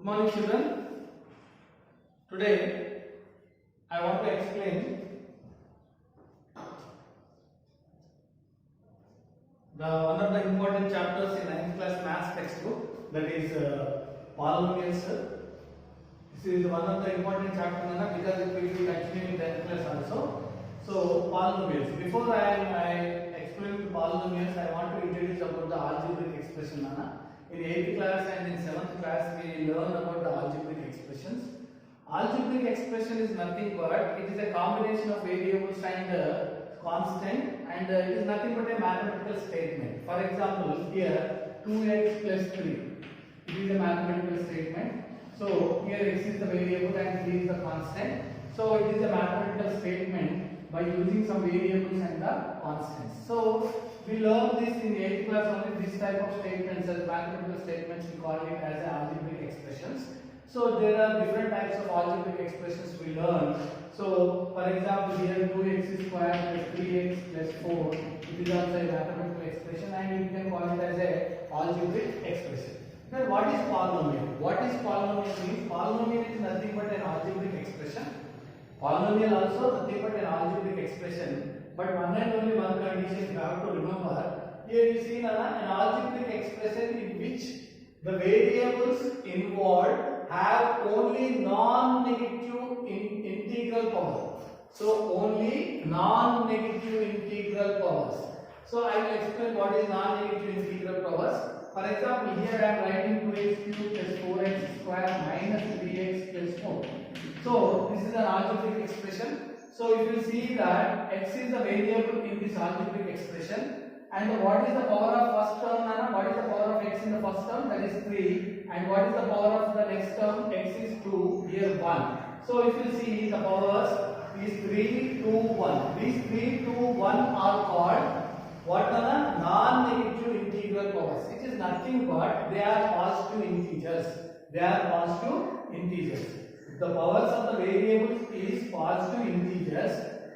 morning children. Today I want to explain one of the important chapters in 9th class maths textbook, that is polynomials. This is one of the important chapters because it will be continuing in 10th class also. So polynomials. Before I explain polynomials, I want to introduce about the algebraic expression. In 8th class and in 7th class we learn about the algebraic expressions. Algebraic expression is nothing but it is a combination of variables and constant, and it is nothing but a mathematical statement. For example, here 2x plus 3, it is a mathematical statement. So here x is the variable and 3 is the constant. So it is a mathematical statement by using some variables and the constants. So we learn this in 8th class only, this type of statements as mathematical statements, we call it as algebraic expressions. So there are different types of algebraic expressions we learn. So for example, here 2x squared plus 3x plus 4, it is also a mathematical expression and you can call it as a algebraic expression. Now what is polynomial? What is polynomial means? Polynomial is nothing but an algebraic expression. Polynomial also nothing but an algebraic expression. But one and only one condition you have to remember. Here you see an algebraic expression in which the variables involved have only non-negative integral power. So only non-negative integral powers. So I will explain what is non-negative integral powers. For example, here I am writing 2x cubed plus 4x square minus 3x plus 4. So this is an algebraic expression. So if you see that x is the variable in this algebraic expression, and what is the power of first term, Nana? What is the power of x in the first term? That is 3. And what is the power of the next term? X is 2, here 1. So if you see the powers is 3, 2, 1. These 3, 2, 1 are called what, Nana? Non-negative integral powers. It is nothing but they are positive integers. They are positive integers. The powers of the variables is positive integers.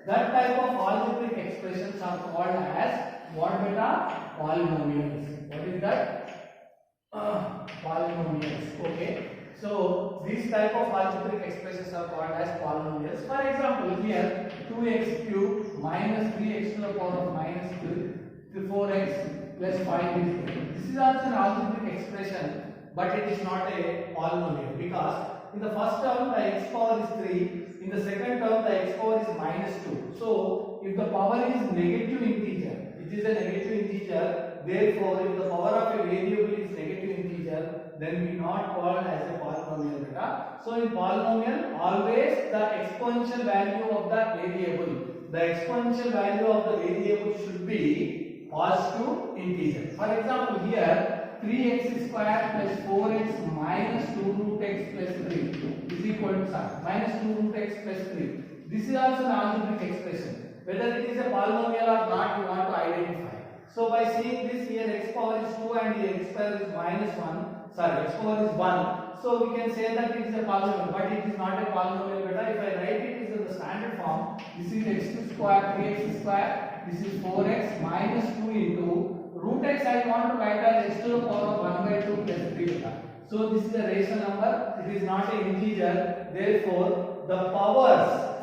That type of algebraic expressions are called as what, beta? Polynomials. What is that? Polynomials. Okay. So these type of algebraic expressions are called as polynomials. For example, here 2x cubed minus 3x to the power of minus 2 to 4x plus 5 is there. This is also an algebraic expression, but it is not a polynomial because in the first term the x power is 3, in the second term the x power is minus 2. So if the power is negative integer, it is a negative integer, therefore if the power of a variable is negative integer, then we not called as a polynomial beta. So in polynomial, always the exponential value of the variable, the exponential value of the variable should be positive integer. For example, here 3x square plus 4x minus 2 root x plus 3 is equal to minus 2 root x plus 3. This is also an algebraic expression. Whether it is a polynomial or not, you want to identify. So by seeing this, here x power is 2 and here x power is minus 1. Sorry, x power is 1. So we can say that it is a polynomial, but it is not a polynomial beta. If I write it in the standard form, this is x square, 3x square, this is 4x minus 2 into root x I want to write as x to the power of 1 by 2 plus 3 beta. So this is a rational number, it is not an integer, therefore the powers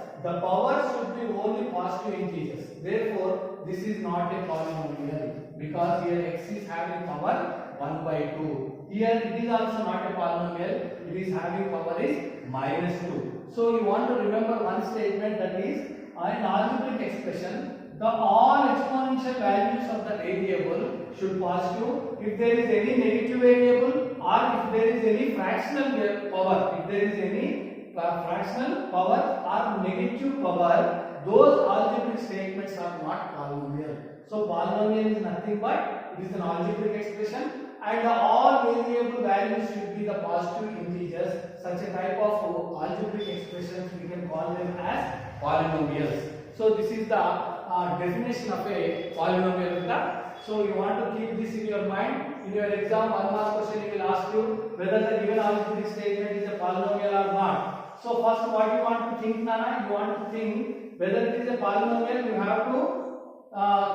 should be only positive integers. Therefore this is not a polynomial because here x is having power 1 by 2. Here it is also not a polynomial, it is having power is minus 2. So you want to remember one statement, that is an algebraic expression, the all exponential values of the variable should positive. If there is any negative variable or if there is any fractional power, if there is any fractional power or negative power, those algebraic statements are not polynomial. So polynomial is nothing but it is an algebraic expression and all variable values should be the positive integers. Such a type of algebraic expressions we can call them as polynomials. So this is the definition of a polynomial beta. So you want to keep this in your mind. In your exam, one mark question it will ask you whether the given algebraic statement is a polynomial or not. So first, what you want to think, Nana? You want to think whether it is a polynomial. You have to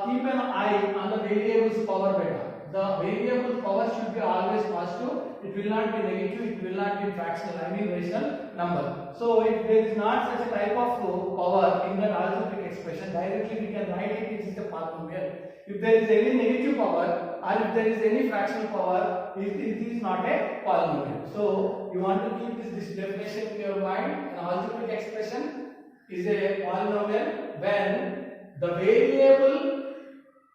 keep an eye on the variable's power beta. the variable power should be always positive. It will not be negative. It will not be fractional. I mean rational number. So if there is not such a type of power in that algebraic expression, directly we can write it as a polynomial. If there is any negative power or if there is any fractional power, it is not a polynomial. So you want to keep this definition in your mind. An algebraic expression is a polynomial when the variable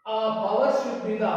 power should be the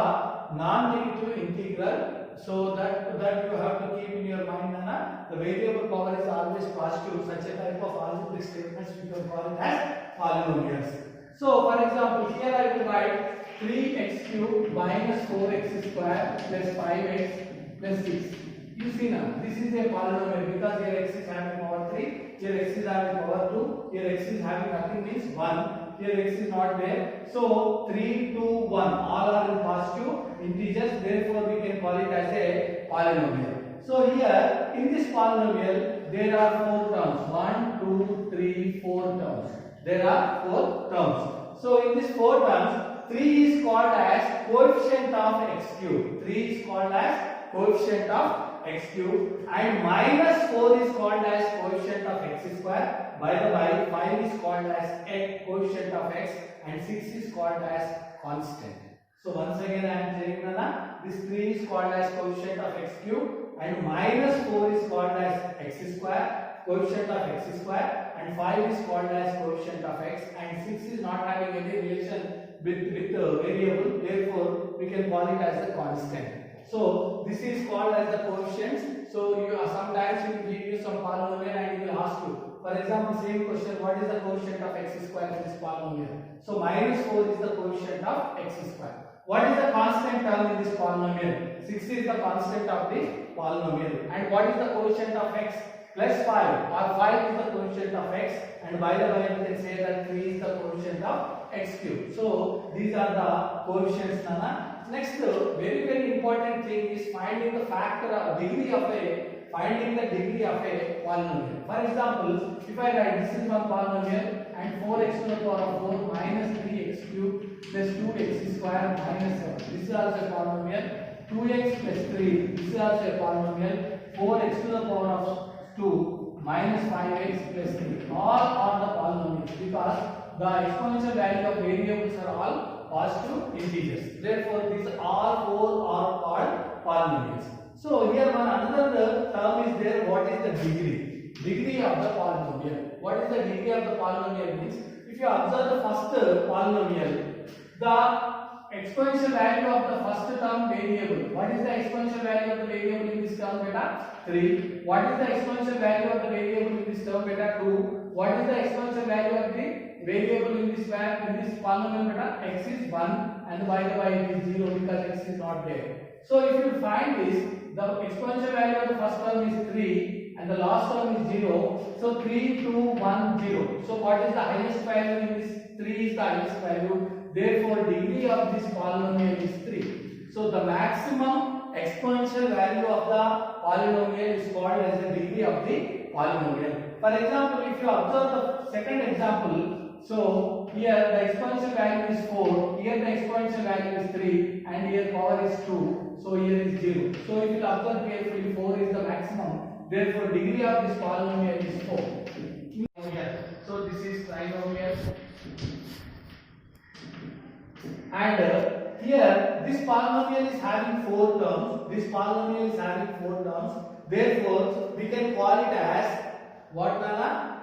non-negative integral. So that you have to keep in your mind, Nana. The variable power is always positive. Such a type of algebraic statements we can call it as polynomials. So for example, here I will write 3x cubed minus 4x square plus 5x plus 6. You see now, this is a polynomial because here x is having power 3, here x is having power 2, here x is having nothing means 1. Here x is not there. So 3, 2, 1 all are in positive integers. Therefore we can call it as a polynomial. So here in this polynomial there are 4 terms. 1, 2, 3, 4 terms. There are 4 terms. So in these 4 terms, 3 is called as coefficient of x cubed. 3 is called as coefficient of x cubed and minus 4 is called as coefficient of x square. By the way, 5 is called as a coefficient of x and 6 is called as constant. So once again I am saying that this 3 is called as coefficient of x cubed and minus 4 is called as x square, coefficient of x square, and 5 is called as coefficient of x and 6 is not having any relation with the variable. Therefore we can call it as the constant. So this is called as the coefficients. So you sometimes he will give you some polynomial and he will ask you. For example, same question, what is the coefficient of x square in this polynomial? So minus 4 is the coefficient of x square. What is the constant term in this polynomial? 6 is the constant of the polynomial. And what is the coefficient of x? Plus 5 or 5 is the coefficient of x, and by the way we can say that 3 is the coefficient of x cubed. So these are the coefficients, Nana. Next, very important thing is finding the factor of degree of a polynomial. For example, if I write this is one polynomial and 4x to the power of 4 minus 3x cubed plus 2x square minus 7. This is also a polynomial. 2x plus 3. This is also a polynomial. 4x to the power of 2 minus 5x plus 3. All are the polynomials because the exponential value of variables are all positive integers. Therefore, these all 4 are called polynomials. So here one another term is there. What is the degree? Degree of the polynomial. What is the degree of the polynomial means? If you observe the first polynomial, the exponential value of the first term variable. What is the exponential value of the variable in this term beta? 3. What is the exponential value of the variable in this term beta? 2. What is the exponential value of the variable in this polynomial beta? X is 1 and by the way it is 0 because x is not there. So if you find this, the exponential value of the first term is 3 and the last term is 0. So 3, 2, 1, 0. So what is the highest value in this? 3 is the highest value. Therefore degree of this polynomial is 3. So the maximum exponential value of the polynomial is called as the degree of the polynomial. For example, if you observe the second example, so here the exponential value is 4, here the exponential value is 3 and here power is 2, so here is 0. So if you observe carefully, 4 is the maximum, therefore degree of this polynomial is 4. So this is trinomial and here this polynomial is having 4 terms, this polynomial is having 4 terms, therefore we can call it as what, Nana?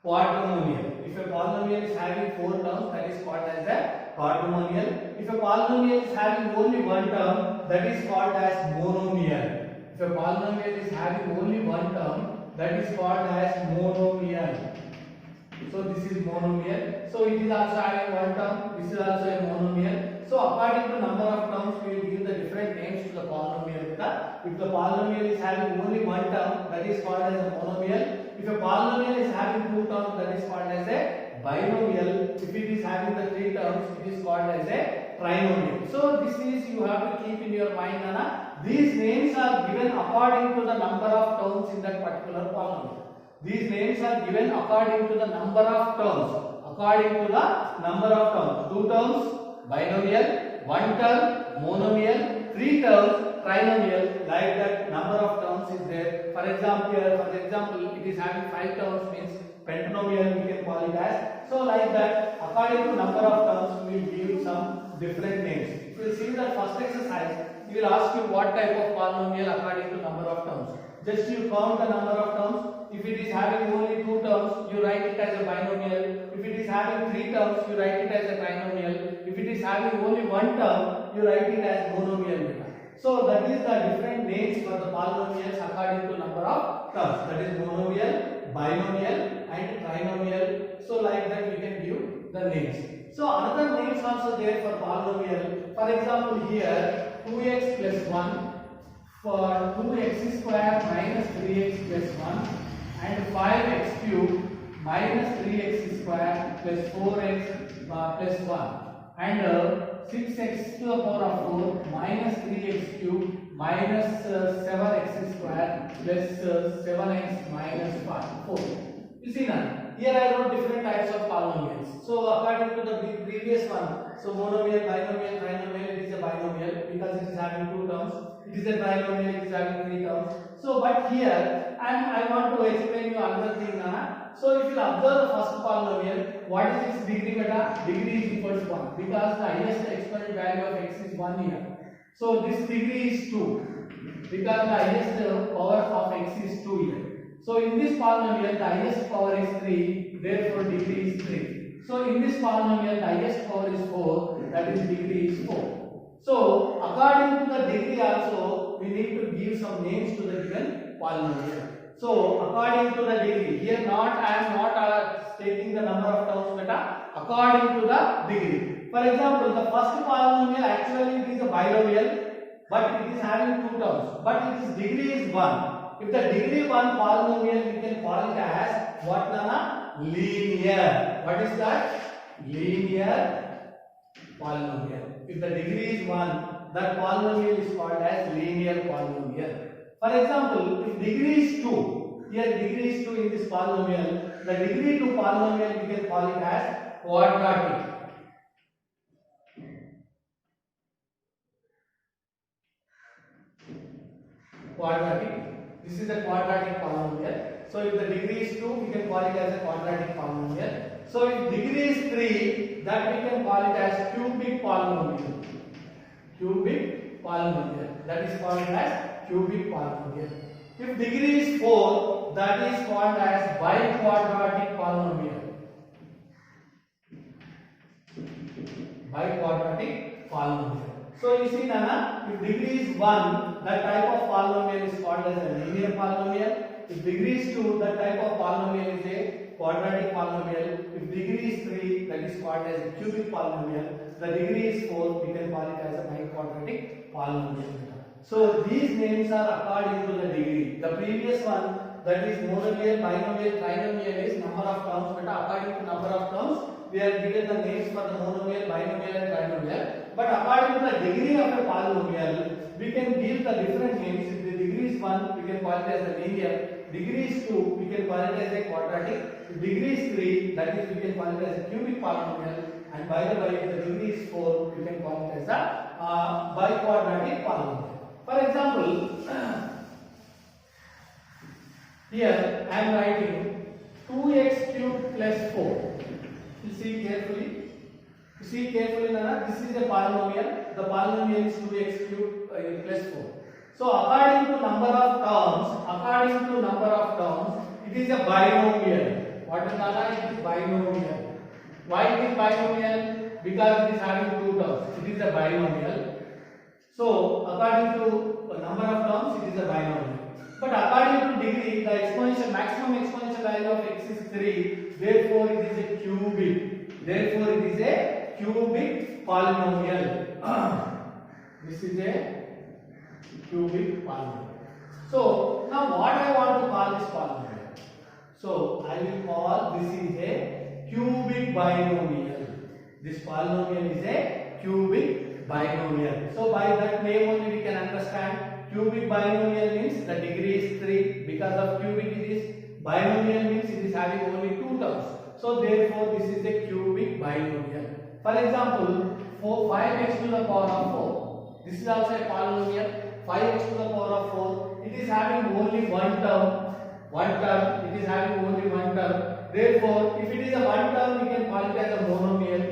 Quadrinomial. If a polynomial is having 4 terms, that is called as a quadrinomial. If a polynomial is having only 1 term, that is called as monomial. If a polynomial is having only 1 term, that is called as monomial. So this is monomial. So it is also having 1 term. This is also a monomial. So according to number of terms, we will give the different names to the polynomial. If the polynomial is having only 1 term, that is called as a monomial. If a polynomial is having 2 terms, that is called as a binomial. If it is having the 3 terms, it is called as a trinomial. So this is you have to keep in your mind, Nana. These names are given according to the number of terms in that particular polynomial. These names are given according to the number of terms. According to the number of terms. 2 terms, binomial. one term monomial, three terms trinomial, like that number of terms is there. For example, it is having five terms means pentanomial we can call it as. So like that, according to number of terms, we will give some different names. If you see the first exercise, he will ask you what type of polynomial according to number of terms. Just you count the number of terms. If it is having only two terms, you write it as a binomial. If it is having three terms, you write it as a trinomial. If it is having only one term, you write it as monomial. So that is the different names for the polynomials according to number of terms. That is monomial, binomial and trinomial. So like that we can give the names. So another names also there for polynomial. For example here 2x plus 1 for 2x square minus 3x plus 1 and 5x cube minus 3x square plus 4x plus 1 and 6x to the power of 4 minus 3x cube minus 7x square plus 7x minus 4. You see now, here I wrote different types of polynomials. So according to the previous one, so monomial, binomial, trinomial, it is a binomial because it is having two terms. It is a trinomial, it is having three terms. So but here I want to explain you another thing now. So if you observe the first polynomial, what is its degree beta? Degree is equal to 1 because the highest exponent value of x is 1 here. So this degree is 2 because the highest power of x is 2 here. So in this polynomial the highest power is 3, therefore degree is 3. So in this polynomial the highest power is 4, that is degree is 4. So according to the degree also we need to give some names to the given polynomial. So according to the degree, here I am not stating the number of terms beta, according to the degree. For example, the first polynomial actually it is a binomial, but it is having two terms, but its degree is 1. If the degree 1 polynomial, we can call it as what Nana? Linear. What is that? Linear polynomial. If the degree is 1, that polynomial is called as linear polynomial. For example, if degree is 2, here degree is 2 in this polynomial, the degree 2 polynomial we can call it as quadratic. Quadratic. This is a quadratic polynomial. So if the degree is 2, we can call it as a quadratic polynomial. So if degree is 3, that we can call it as cubic polynomial. Cubic polynomial. That is called as cubic polynomial. If degree is 4, that is called as biquadratic polynomial. Biquadratic polynomial. So you see Nana, if degree is 1, that type of polynomial is called as a linear polynomial. If degree is 2, that type of polynomial is a quadratic polynomial. If degree is 3, that is called as a cubic polynomial. The degree is 4, we can call it as a biquadratic polynomial. So these names are according to the degree. The previous one, that is monomial, binomial, trinomial is number of terms, but according to number of terms, we are given the names for the monomial, binomial and trinomial. But according to the degree of a polynomial, we can give the different names. If the degree is 1, we can call it as a linear. Degree is 2, we can call it as a quadratic. If degree is 3, that is we can call it as a cubic polynomial. And by the way, if the degree is 4, we can call it as a biquadratic polynomial. For example, here I am writing 2x cubed plus 4. You see carefully. You see carefully, Nana. This is a polynomial. The polynomial is 2x cubed plus 4. So according to number of terms, it is a binomial. What is Nana? It is binomial. Why it is binomial? Because it is having two terms. It is a binomial. So according to number of terms, it is a binomial. But according to degree, the maximum exponential value of x is 3. Therefore, it is a cubic. Therefore, it is a cubic polynomial. This is a cubic polynomial. So now, what I want to call this polynomial? So I will call this is a cubic binomial. This polynomial is a cubic binomial. So by that name only we can understand. Cubic binomial means the degree is 3. Because of cubic it is binomial means it is having only two terms. So therefore this is a cubic binomial. For example, 5x to the power of 4. This is also a polynomial. 5x to the power of 4. It is having only one term. It is having only one term. Therefore, if it is a one term, we can call it as a monomial.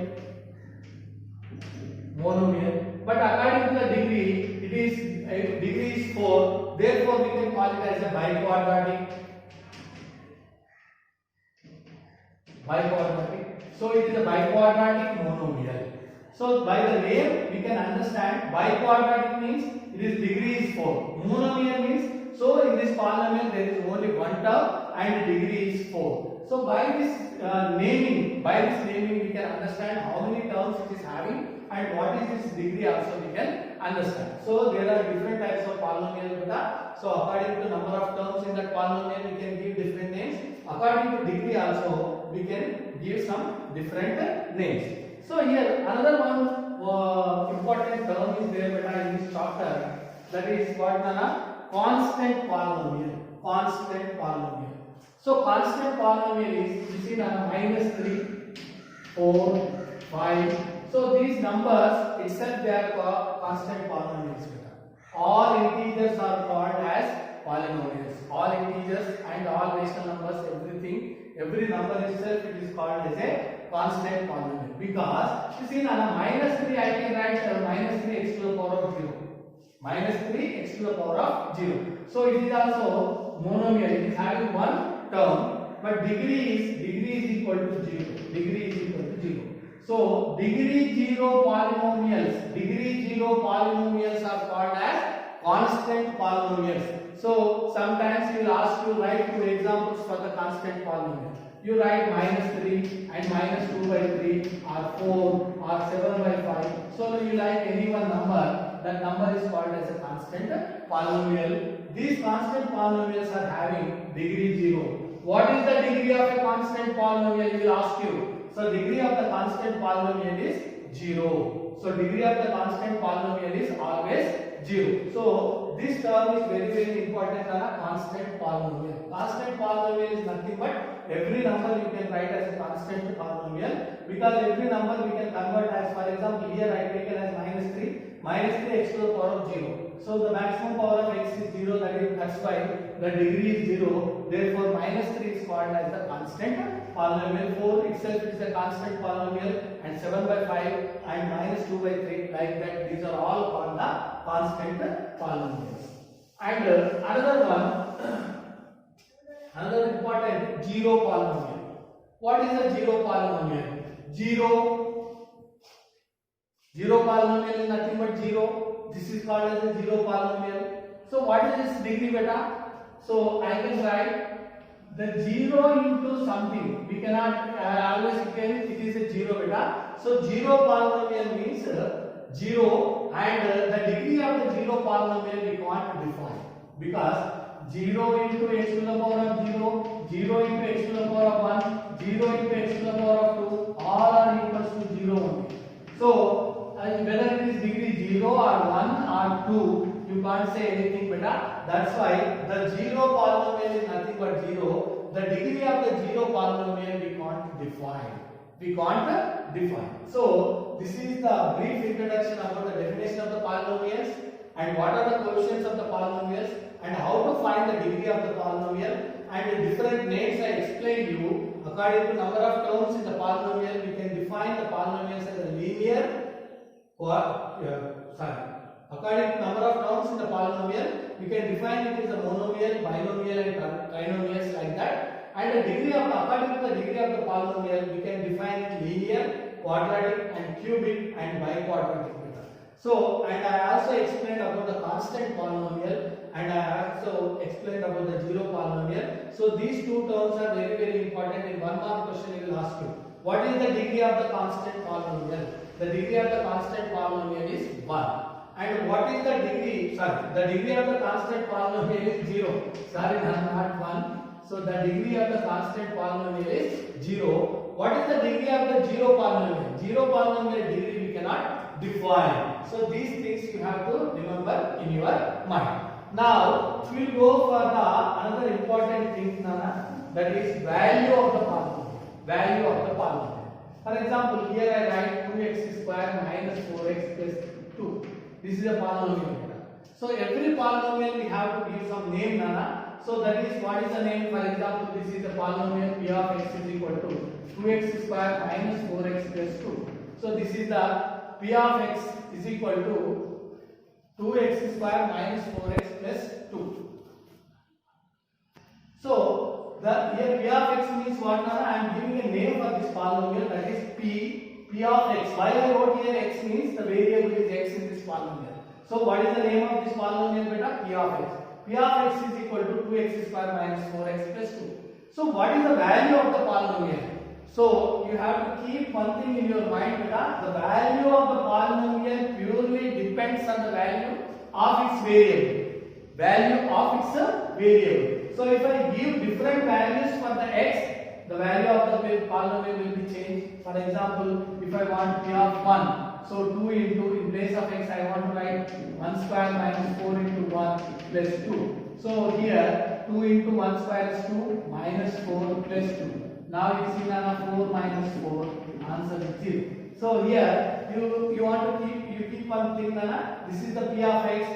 But according to the degree, it is degree is 4. Therefore, we can call it as a biquadratic. So it is a biquadratic monomial. So by the name we can understand biquadratic means it is degree is 4. Monomial means so in this polynomial there is only one term and degree is 4. So by this naming we can understand how many terms it is having and what is its degree also we can understand. So there are different types of polynomial beta. So according to number of terms in that polynomial we can give different names. According to degree also we can give some different names. So here another one important term is there beta in this chapter, that is what Nana? Constant polynomial. So constant polynomial is you see Nana -3, 4, 5. So these numbers itself they are called constant polynomials. All integers are called as polynomials. All integers and all rational numbers, every number itself it is called as a constant polynomial. Because you see now -3 I can write -3x to the power of 0. -3x to the power of 0. So it is also monomial. It is having one term, but degree is equal to 0. So degree 0 polynomials are called as constant polynomials. So sometimes he will ask you write two examples for the constant polynomial. You write -3 and -2/3 or 4 or 7/5. So you like any one number, that number is called as a constant polynomial. These constant polynomials are having degree 0. What is the degree of a constant polynomial? He will ask you. So degree of the constant polynomial is 0. So degree of the constant polynomial is always 0. So this term is very important on a constant polynomial. Constant polynomial is nothing but every number you can write as a constant polynomial, because every number we can convert as, for example here I taken as -3x to the power of 0. So the maximum power of x is 0, that's why the degree is 0. Therefore -3 is called as the constant polynomial. 4 itself is a constant polynomial, and 7/5 and -2/3 like that, these are all called the constant polynomials. And another important zero polynomial. What is a zero polynomial? Zero polynomial is nothing but 0. This is called as a zero polynomial. So what is its degree beta? So I can write the 0 into something. We cannot always it is a 0 beta. So zero polynomial means 0, and the degree of the zero polynomial we can't define, because 0 into x to the power of 0, 0 into x to the power of 1, 0 into x to the power of 2, all are equals to 0 only. So whether it is degree 0 or 1 or 2, you can't say anything beta. That's why the zero polynomial is nothing but 0. The degree of the zero polynomial we can't define. So this is the brief introduction about the definition of the polynomials and what are the coefficients of the polynomials and how to find the degree of the polynomial, and the different names I explained you. According to number of terms in the polynomial, we can define the polynomials as a linear according to number of terms in the polynomial, we can define it as a monomial, binomial and trinomials like that. And the degree of according to the degree of the polynomial, we can define it linear, quadratic and cubic and biquadratic. So, and I also explained about the constant polynomial, and I also explained about the zero polynomial. So these two terms are very important. In one mark question he will ask you, what is the degree of the constant polynomial? The degree of the constant polynomial is 1. And what is the degree? The degree of the constant polynomial is 0. Not 1. So the degree of the constant polynomial is 0. What is the degree of the zero polynomial? Zero polynomial degree we cannot define. So these things you have to remember in your mind. Now we will go for the another important thing, that is value of the polynomial. For example, here I write 2x square minus 4x plus 2. This is a polynomial. So every polynomial we have to give some name, Nana. So that is, what is the name? For example, this is a polynomial p of x is equal to 2x square minus 4x plus 2. So this is the p of x is equal to 2x square minus 4x plus 2. So the here p of x means what, Nana? I am giving a name for this polynomial, that is p of x. Why I wrote here x means the variable is x in this polynomial. So what is the name of this polynomial, beta? P of x. P of x is equal to 2x square minus 4x plus 2. So what is the value of the polynomial? So you have to keep one thing in your mind, beta. The value of the polynomial purely depends on the value of its variable. Value of its variable. So if I give different values for the x, the value of the polynomial will be changed. For example, if I want p of 1, so 2 into, in place of x, I want to write 1 square minus 4 into 1 plus 2. So here 2 into 1 square is 2 minus 4 plus 2. Now you see, Nana, 4 minus 4, answer is 0. So here you want to keep one thing, Nana. This is the p of x.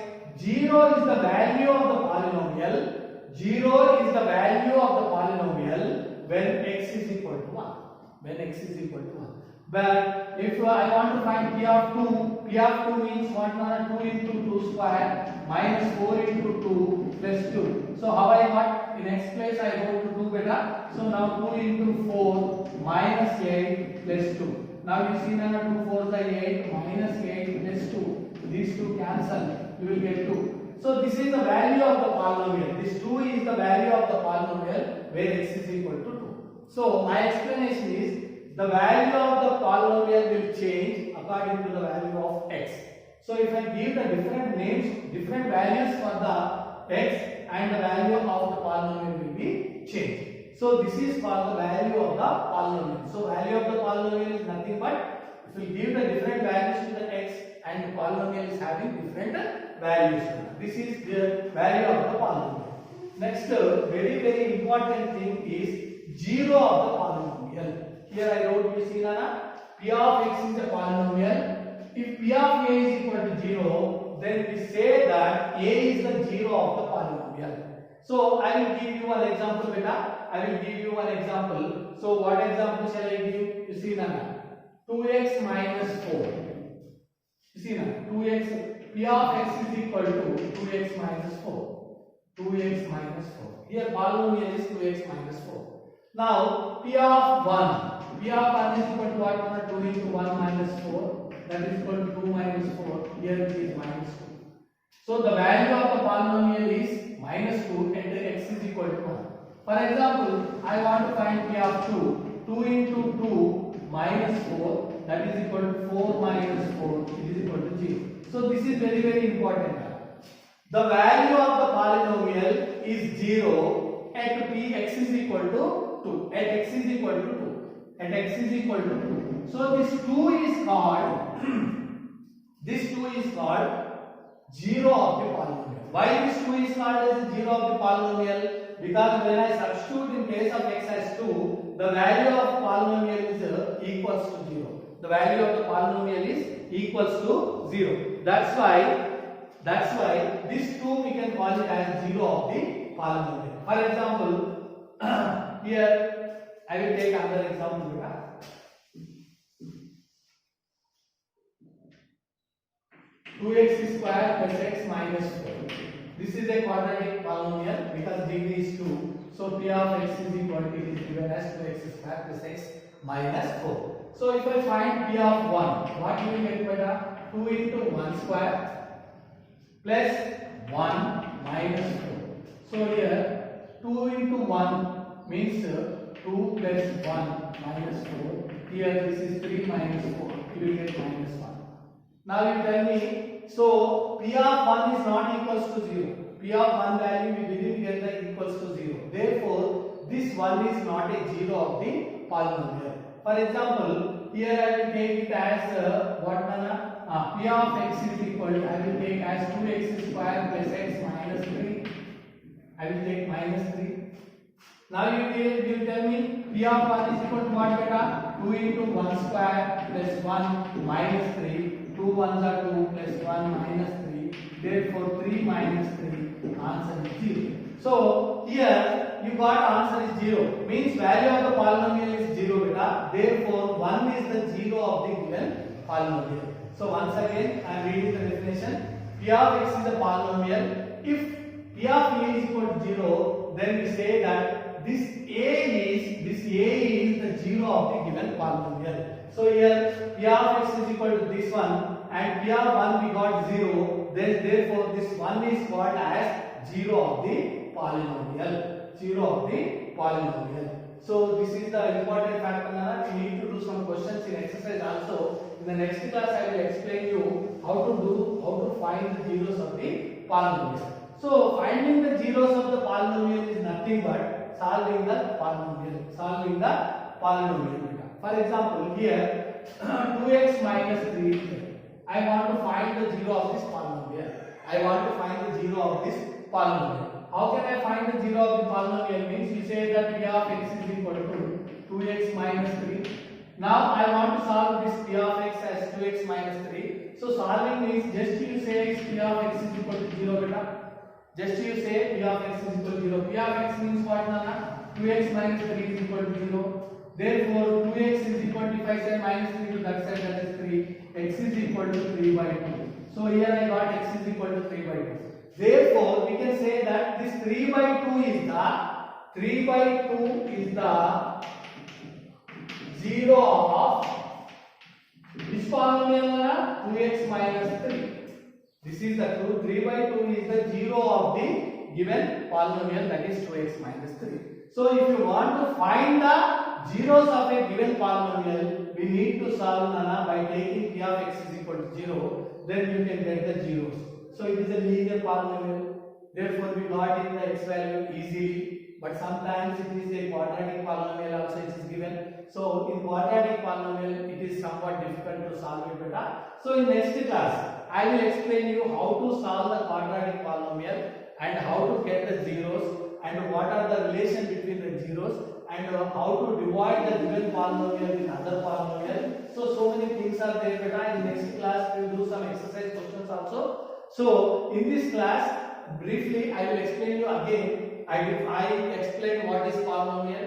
0 is the value of the polynomial. 0 is the value of the polynomial when x is equal to 1. When x is equal to 1. But if I want to find p of 2, p of 2 means what, Nana? 2 into 2 square minus 4 into 2 plus 2. So how I got? In x place I go to 2, beta. So now 2 into 4 minus 8 plus 2. Now you see, Nana, 2 4s are 8 minus 8 plus 2. These two cancel. You will get 2. So this is the value of the polynomial. This 2 is the value of the polynomial where x is equal to 2. So my explanation is, the value of the polynomial will change according to the value of x. So if I give the different names, different values for the x, and the value of the polynomial will be changed. So this is for the value of the polynomial. So value of the polynomial is nothing but, if we give the different values to the x and the polynomial is having different values. This is the value of the polynomial. Next, very important thing is 0 of the polynomial. Here I wrote, you see, Nana, p of x is a polynomial. If p of a is equal to 0, then we say that a is the 0 of the polynomial. So I will give you one example, beta. I will give you one example. So what example shall I give? You see, Nana, 2x minus 4. You see, Nana, 2x, p of x is equal to 2x minus 4. 2x minus 4. Here polynomial is 2x minus 4. Now p of 1. P of 1 is equal to what? 2 into 1 minus 4. That is equal to 2 minus 4. Here it is minus 2. So the value of the polynomial is minus 2 and x is equal to 1. For example, I want to find p of 2. 2 into 2 minus 4. That is equal to 4 minus 4. It is equal to 0. So this is very important. The value of the polynomial is 0 at p x is equal to 2. At x is equal to 2. At x is equal to 2. So this 2 is called this 2 is called 0 of the polynomial. Why this 2 is called as 0 of the polynomial? Because when I substitute in place of x as 2, the value of polynomial is equals to 0. The value of the polynomial is equals to 0. That's why this 2 we can call it as 0 of the polynomial. For example, here I will take another example. 2x square plus x minus 4. This is a quadratic polynomial because degree is 2. So p of x is equal to, it is given as 2x square plus x minus 4. So if I find p of 1, what you will get, beta? 2 into 1 square plus 1 minus 4. So here 2 into 1 means 2 plus 1 minus 4. Here this is 3 minus 4. You will get minus 1. Now you tell me, so p of 1 is not equals to 0. P of 1 value we didn't get that equals to 0. Therefore, this 1 is not a 0 of the polynomial. For example, here I will take it as what, Nana? P of x is equal to, I will take as 2x square plus x minus 3. I will take minus 3 Now you tell me P of 1 is equal to what beta? 2 into 1 square plus 1 minus 3. 2 1s are 2 plus 1 minus 3. Therefore 3 minus 3, answer is 0. So here you got answer is 0. Means value of the polynomial is 0 beta. Therefore 1 is the 0 of the given polynomial. So once again I am reading the definition. P of x is a polynomial. If P of a is equal to 0, then we say that this a is the 0 of the given polynomial. So here P of x is equal to this one and P of 1 we got 0. Then therefore this one is called as 0 of the polynomial. 0 of the polynomial. So this is the important factor. We need to do some questions in exercise also. In the next class I will explain you how to find the zeros of the polynomial. So finding the zeros of the polynomial is nothing but solving the polynomial. For example, here 2x minus 3. I want to find the zero of this polynomial. How can I find the zero of the polynomial? Means you say that P of x is equal to 2x minus 3. Now I want to solve this P of x as 2x minus 3. So solving means just you say P of x is equal to 0 beta. Just you say P of x is equal to 0. P of x means what, Nana? 2x minus 3 is equal to 0. Therefore 2x is equal to, if I say minus 3 to that side, that is 3. X is equal to 3 by 2. So here I got x is equal to 3 by 2. Therefore we can say that this 3 by 2 is the 0 of which polynomial? 2x minus 3. This is the true. 3 by 2 is the 0 of the given polynomial, that is 2x minus 3. So if you want to find the zeros of a given polynomial, we need to solve Nana by taking P of x is equal to 0. Then you can get the zeros. So it is a linear polynomial. Therefore we got in the x value easily. But sometimes it is a quadratic polynomial also it is given. So in quadratic polynomial it is somewhat difficult to solve it better. So in next class I will explain you how to solve the quadratic polynomial and how to get the zeros and what are the relation between the zeros and how to divide the given polynomial with other polynomial. So many things are there beta. In next class we will do some exercise questions also. So in this class briefly I will explain you again. I explain what is polynomial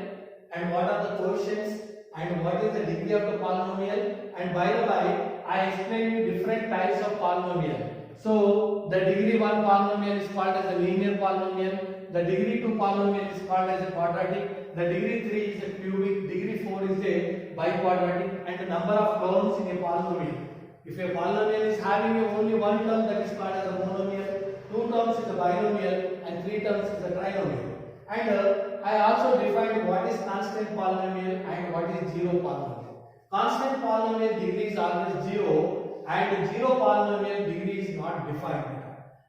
and what are the quotients and what is the degree of the polynomial, and by the way I explain you different types of polynomial. So the degree 1 polynomial is called as a linear polynomial, the degree 2 polynomial is called as a quadratic, the degree 3 is a cubic, degree 4 is a biquadratic, and the number of terms in a polynomial. If a polynomial is having only one term, that is called as a monomial, 2 terms is a binomial, and 3 terms is a trinomial. And I also defined what is constant polynomial and what is zero polynomial. Constant polynomial degree is always 0 and zero polynomial degree is not defined.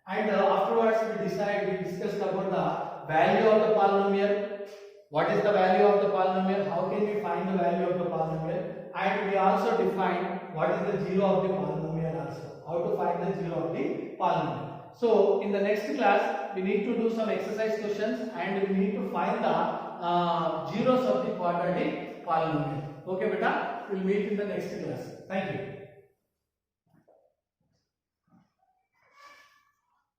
And afterwards we discussed about the value of the polynomial. What is the value of the polynomial? How can we find the value of the polynomial? And we also defined what is the zero of the polynomial also. How to find the zero of the polynomial. So in the next class we need to do some exercise questions and we need to find the zeros of the quadratic polynomial. Okay beta, we will meet in the next class. Thank you.